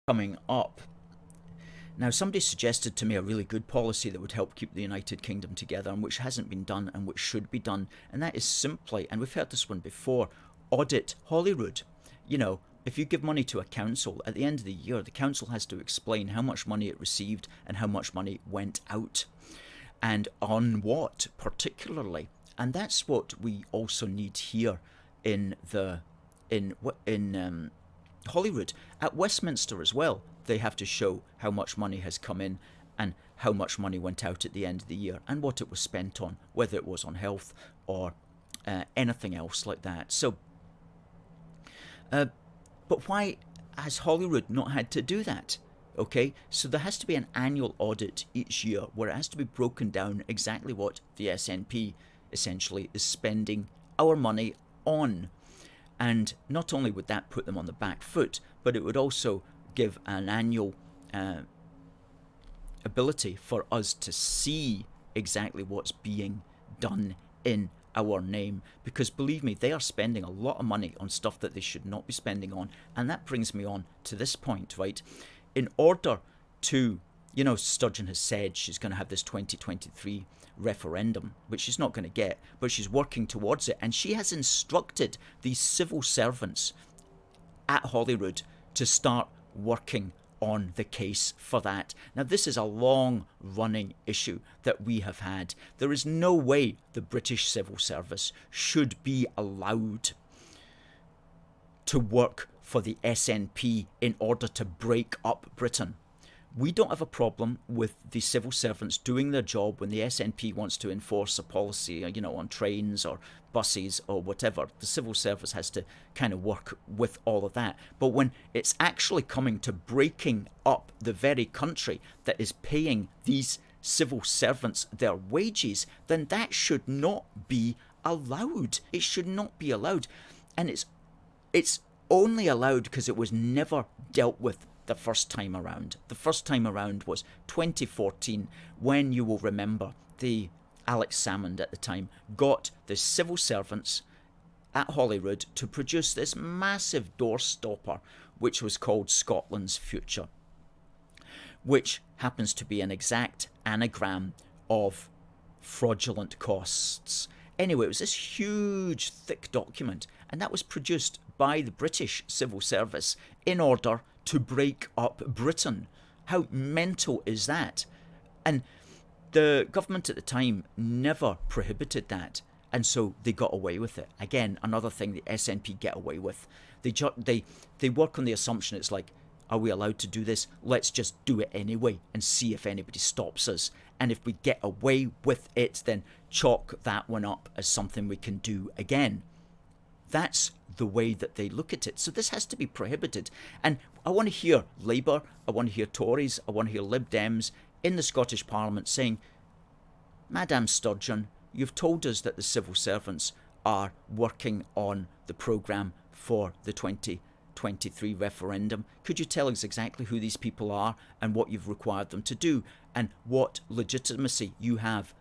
coming up. Now, somebody suggested to me a really good policy that would help keep the United Kingdom together, and which hasn't been done and which should be done, and that is simply, and we've heard this one before, audit Holyrood. You know, if you give money to a council, at the end of the year, the council has to explain how much money it received and how much money went out, and on what particularly. And that's what we also need here in Holyrood. At Westminster as well, they have to show how much money has come in and how much money went out at the end of the year and what it was spent on, whether it was on health or anything else like that. So, but why has Holyrood not had to do that? Okay, so there has to be an annual audit each year where it has to be broken down exactly what the SNP essentially is spending our money on. And not only would that put them on the back foot, but it would also give an annual ability for us to see exactly what's being done in our name, because believe me, they are spending a lot of money on stuff that they should not be spending on. And that brings me on to this point, right? In order to, Sturgeon has said she's going to have this 2023 referendum, which she's not going to get, but she's working towards it. And she has instructed these civil servants at Holyrood to start working on the case for that. Now, this is a long-running issue that we have had. There is no way the British civil service should be allowed to work for the SNP in order to break up Britain. We don't have a problem with the civil servants doing their job when the SNP wants to enforce a policy, on trains or buses or whatever. The civil service has to kind of work with all of that. But when it's actually coming to breaking up the very country that is paying these civil servants their wages, then that should not be allowed. It should not be allowed. And it's only allowed because it was never dealt with the first time around. The first time around was 2014, when, you will remember, the Alex Salmond at the time got the civil servants at Holyrood to produce this massive doorstopper, which was called Scotland's Future, which happens to be an exact anagram of fraudulent costs. Anyway, it was this huge, thick document, and that was produced by the British civil service in order to break up Britain. How mental is that? And the government at the time never prohibited that, and so they got away with it. Again, another thing the SNP get away with. They work on the assumption it's like, are we allowed to do this? Let's just do it anyway and see if anybody stops us. And if we get away with it, then chalk that one up as something we can do again. That's the way that they look at it. So this has to be prohibited. And I want to hear Labour, I want to hear Tories, I want to hear Lib Dems in the Scottish Parliament saying, Madame Sturgeon, you've told us that the civil servants are working on the programme for the 2023 referendum. Could you tell us exactly who these people are and what you've required them to do, and what legitimacy you have,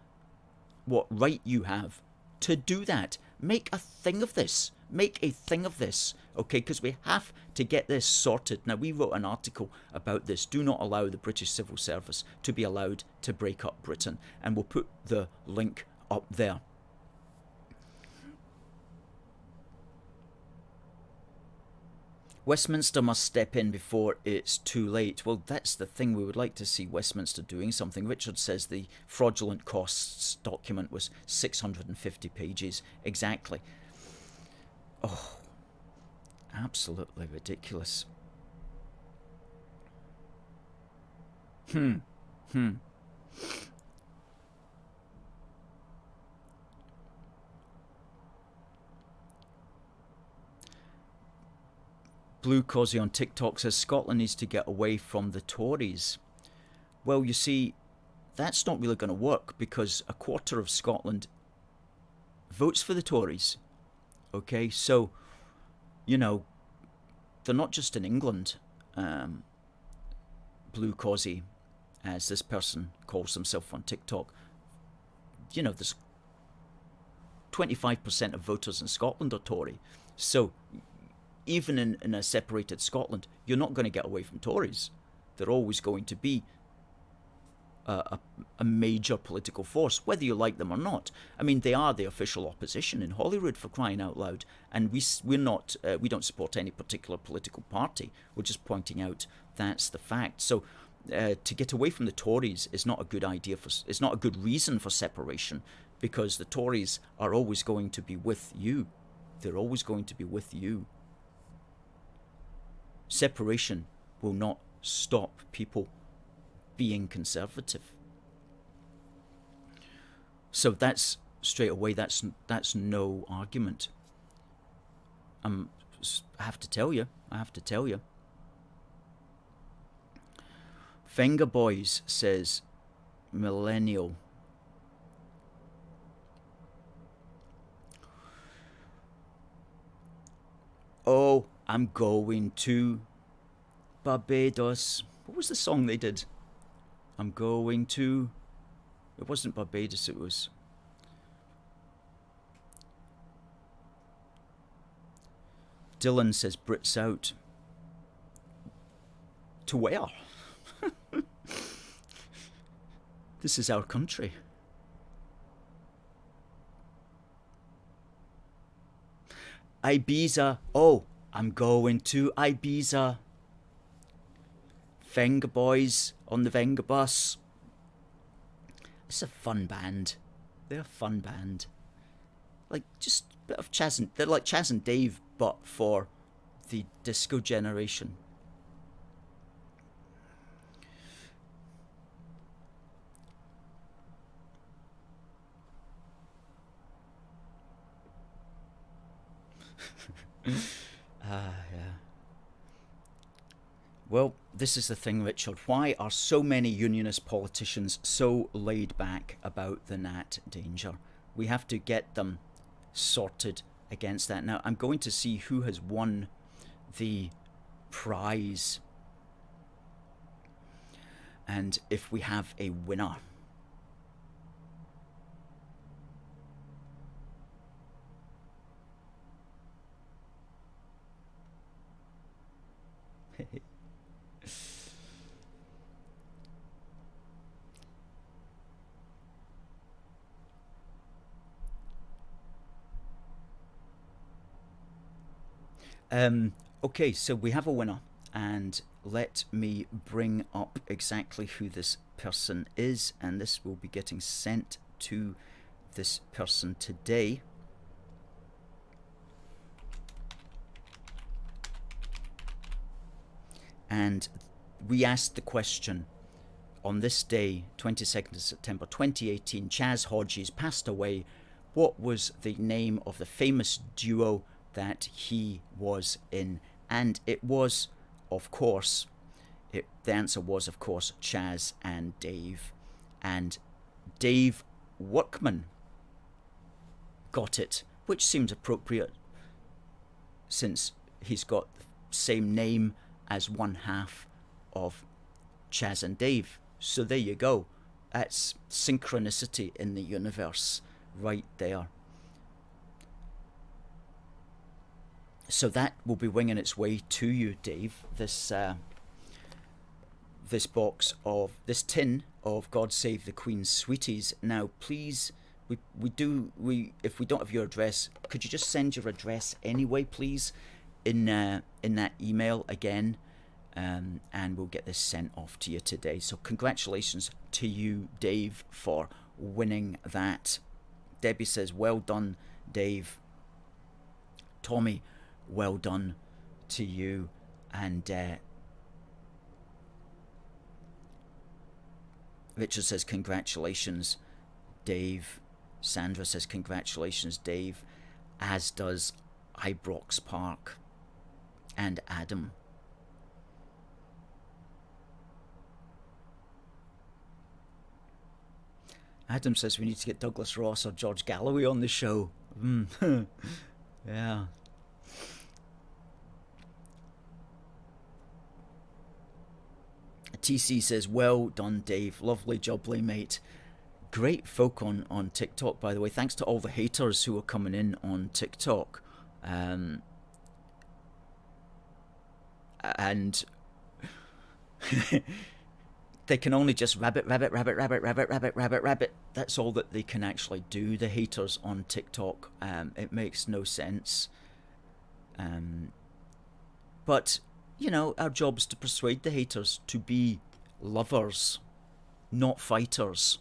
what right you have to do that? Make a thing of this. Make a thing of this, okay? Because we have to get this sorted. Now, we wrote an article about this. Do not allow the British civil service to be allowed to break up Britain. And we'll put the link up there. Westminster must step in before it's too late. Well, that's the thing. We would like to see Westminster doing something. Richard says the fraudulent costs document was 650 pages. Exactly. Oh, absolutely ridiculous. Blue Cosy on TikTok says Scotland needs to get away from the Tories. Well, you see, that's not really going to work, because a quarter of Scotland votes for the Tories. Okay, so, they're not just in England. Blue Cosy, as this person calls himself on TikTok, there's 25% of voters in Scotland are Tory. So even in a separated Scotland, you're not going to get away from Tories. They're always going to be a major political force, whether you like them or not. I mean, they are the official opposition in Holyrood, for crying out loud, and we don't support any particular political party. We're just pointing out that's the fact. So to get away from the Tories is not a good idea. It's not a good reason for separation, because the Tories are always going to be with you. They're always going to be with you. Separation will not stop people being conservative. So that's straight away, that's no argument. I have to tell you. Finger Boys says millennial. Oh, I'm going to Barbados. What was the song they did? I'm going to It wasn't Barbados, it was... Dylan says Brits out. To where? This is our country. Ibiza. Oh, I'm going to Ibiza. Venga Boys on the Venga Bus. It's a fun band. They're a fun band. Like, just a bit of Chaz and... They're like Chaz and Dave, but for the disco generation. Yeah. Well, this is the thing, Richard. Why are so many unionist politicians so laid back about the Nat danger? We have to get them sorted against that. Now, I'm going to see who has won the prize. And if we have a winner. Okay, so we have a winner, and let me bring up exactly who this person is, and this will be getting sent to this person today. And we asked the question, on this day, 22nd of September 2018, Chaz Hodges passed away. What was the name of the famous duo that he was in? And it was, of course, the answer was, of course, Chaz and Dave. And Dave Workman got it, which seems appropriate since he's got the same name as one half of Chaz and Dave. So there you go. That's synchronicity in the universe right there. So that will be winging its way to you, Dave. This this tin of God Save the Queen's Sweeties. Now, please, if we don't have your address, could you just send your address anyway, please, in that email again, and we'll get this sent off to you today. So congratulations to you, Dave, for winning that. Debbie says, well done, Dave. Tommy, well done to you. And Richard says congratulations, Dave. Sandra says congratulations, Dave, as does Ibrox Park and Adam. Adam says we need to get Douglas Ross or George Galloway on the show. Yeah. TC says, well done, Dave. Lovely jubbly, mate. Great folk on TikTok, by the way. Thanks to all the haters who are coming in on TikTok. And they can only just rabbit. That's all that they can actually do, the haters on TikTok. It makes no sense. But, you know, our job is to persuade the haters to be lovers, not fighters.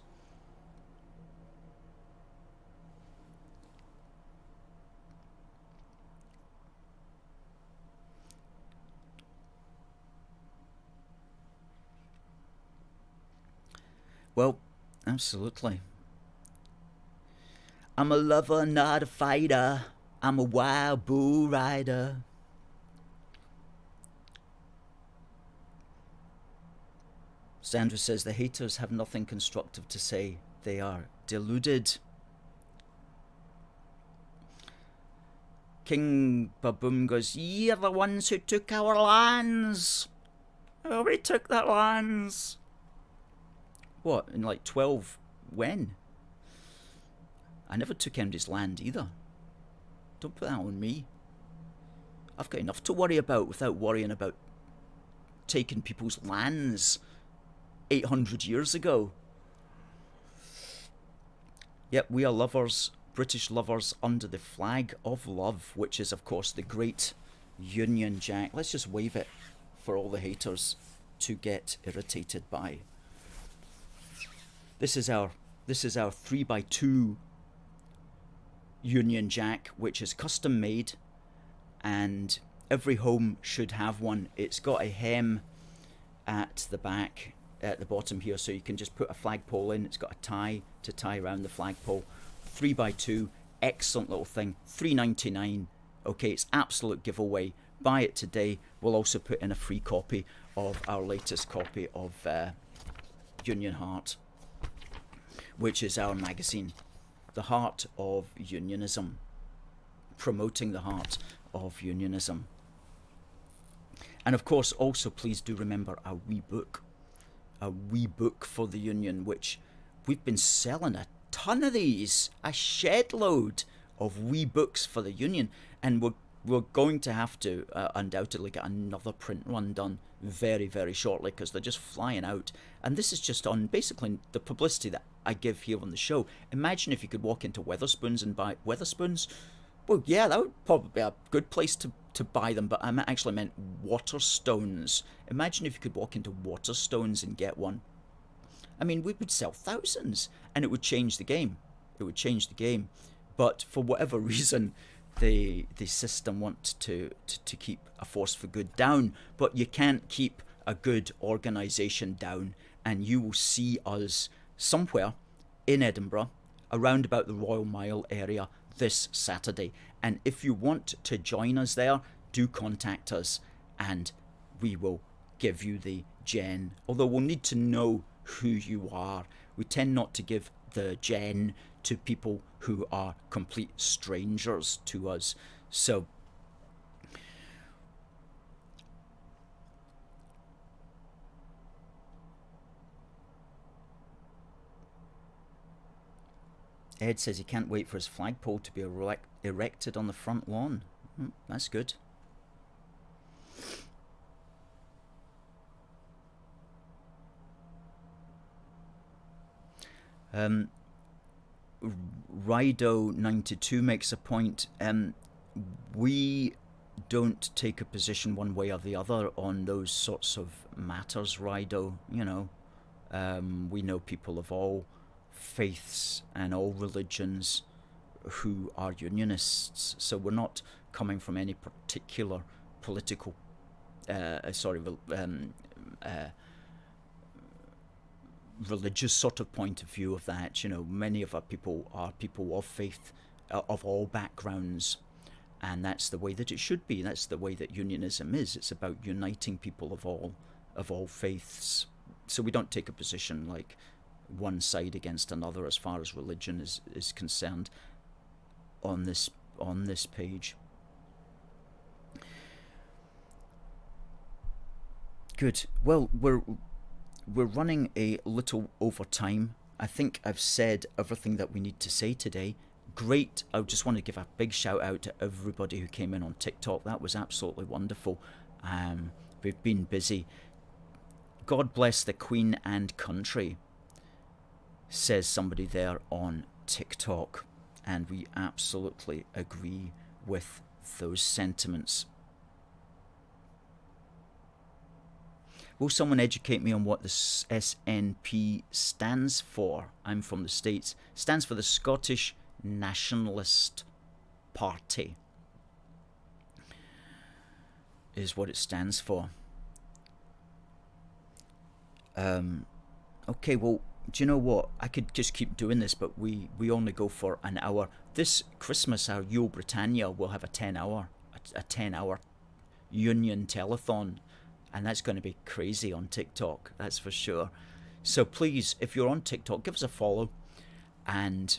Well, absolutely. I'm a lover, not a fighter. I'm a wild bull rider. Sandra says the haters have nothing constructive to say. They are deluded. King Baboom goes, you're the ones who took our lands. Oh, we took their lands. What, in like 12 when? I never took anybody's land either. Don't put that on me. I've got enough to worry about without worrying about taking people's lands 800 years ago. Yep, we are lovers, British lovers, under the flag of love, which is, of course, the great Union Jack. Let's just wave it for all the haters to get irritated by. This is our 3x2 Union Jack, which is custom made, and every home should have one. It's got a hem at the back, at the bottom here, so you can just put a flagpole in. It's got a tie to tie around the flagpole. 3x2, excellent little thing. $3.99. Okay, it's absolute giveaway. Buy it today. We'll also put in a free copy of our latest copy of Union Heart, which is our magazine, the heart of unionism, promoting the heart of unionism. And of course, also please do remember our wee book for the Union, which we've been selling a ton of these, a shed load of wee books for the Union, and we're going to have to undoubtedly get another print run done very, very shortly, because they're just flying out. And this is just on basically the publicity that I give here on the show. Imagine if you could walk into Wetherspoons and buy Wetherspoons. Well, yeah, that would probably be a good place to buy them, but I actually meant Waterstones. Imagine if you could walk into Waterstones and get one. I mean, we would sell thousands, and it would change the game. It would change the game. But for whatever reason, the system wants to keep a force for good down, but you can't keep a good organisation down, and you will see us somewhere in Edinburgh, around about the Royal Mile area, this Saturday. And if you want to join us there, do contact us and we will give you the gen, although we'll need to know who you are. We tend not to give the gen to people who are complete strangers to us. So Ed says he can't wait for his flagpole to be erected on the front lawn. That's good. Rido92 makes a point. We don't take a position one way or the other on those sorts of matters, Rido. You know, we know people of all faiths and all religions who are unionists, so we're not coming from any particular political religious sort of point of view of that. You know, many of our people are people of faith, of all backgrounds, and that's the way that it should be. That's the way that unionism is. It's about uniting people of all faiths. So we don't take a position like one side against another as far as religion is concerned on this page. Good. Well, we're running a little over time. I think I've said everything that we need to say today. Great. I just want to give a big shout out to everybody who came in on TikTok. That was absolutely wonderful. We've been busy. God bless the Queen and country, says somebody there on TikTok, and we absolutely agree with those sentiments. Will someone educate me on what the SNP stands for? I'm from the States. It stands for the Scottish Nationalist Party, is what it stands for. Okay, well, do you know what? I could just keep doing this, but we only go for an hour. This Christmas, our Yo Britannia will have a 10-hour union telethon, and that's going to be crazy on TikTok, that's for sure. So please, if you're on TikTok, give us a follow, and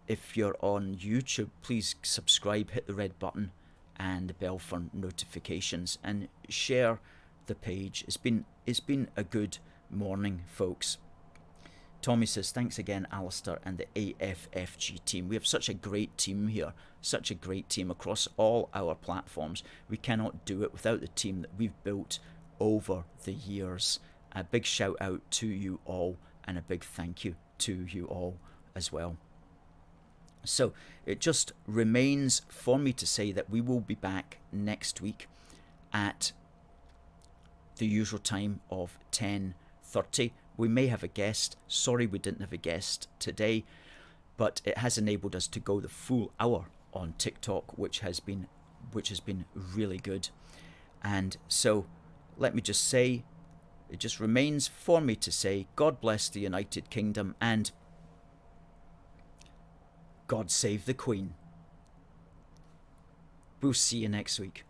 if you're on YouTube, please subscribe, hit the red button and the bell for notifications, and share the page. It's been a good morning, folks. Tommy says, thanks again, Alistair and the AFFG team. We have such a great team here, such a great team across all our platforms. We cannot do it without the team that we've built over the years. A big shout out to you all, and a big thank you to you all as well. So it just remains for me to say that we will be back next week at the usual time of 10:30. We may have a guest. Sorry we didn't have a guest today, but it has enabled us to go the full hour on TikTok, which has been really good. And so let me just say, it just remains for me to say, God bless the United Kingdom and God save the Queen. We'll see you next week.